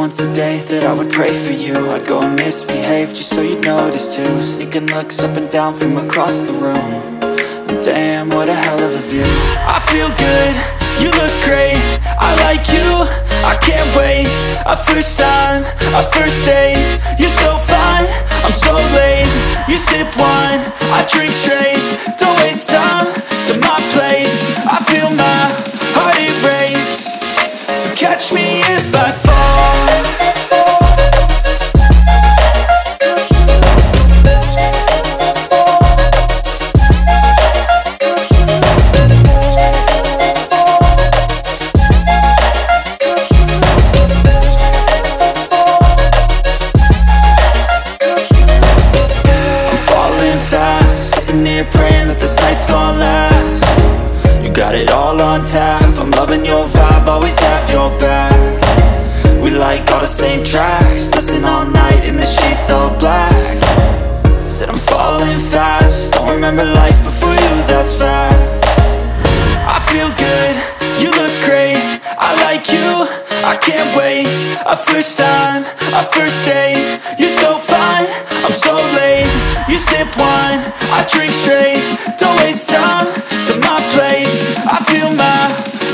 once a day that I would pray for you. I'd go and misbehave just so you'd notice too. Sneaking looks up and down from across the room. And damn, what a hell of a view. I feel good, you look great, I like you, I can't wait. A first time, a first date, you're so fine, I'm so late. You sip wine, I drink straight, don't waste time to my place. I feel my heart erase, so catch me if I fall. Praying that this night's gonna last. You got it all on tap, I'm loving your vibe, always have your back. We like all the same tracks, listen all night in the sheets all black. Said I'm falling fast, don't remember life before you, that's fact. I feel good, you look great, I like you, I can't wait. A first time, a first date, you're so fine, I'm so late. You sip wine, I drink straight, don't waste time to my place. I feel my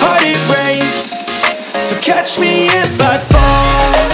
heart erase, so catch me if I fall.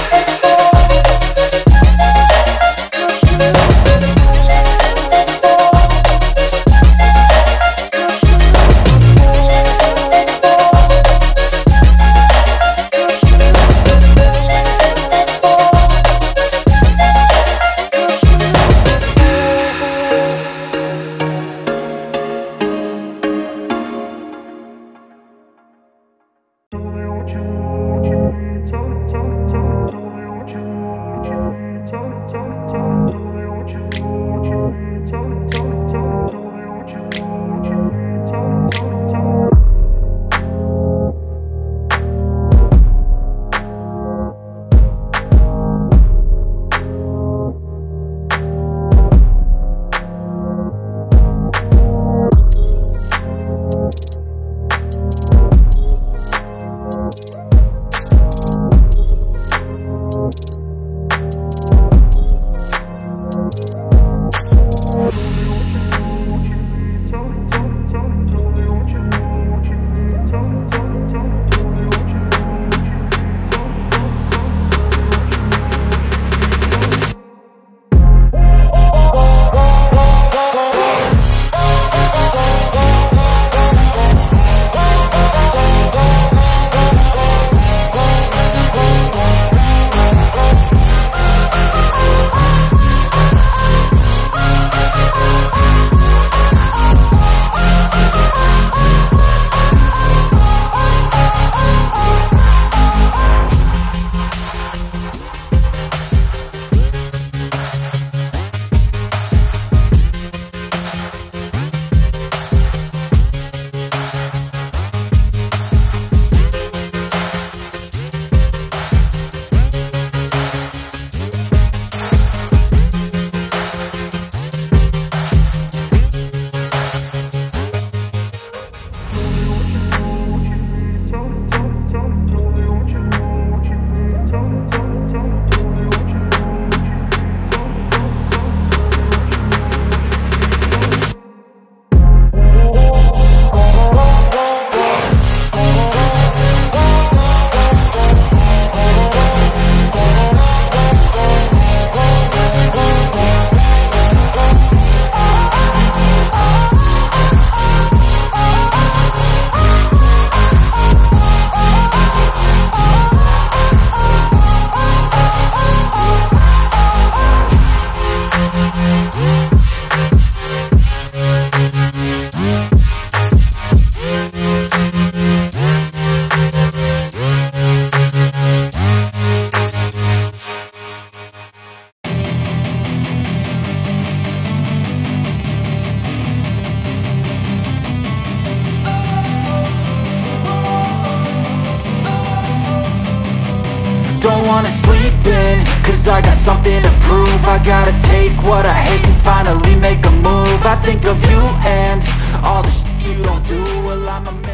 don't wanna sleep in, cause I got something to prove. I gotta take what I hate and finally make a move. I think of you and all the shit you don't do. Well, I'm a man.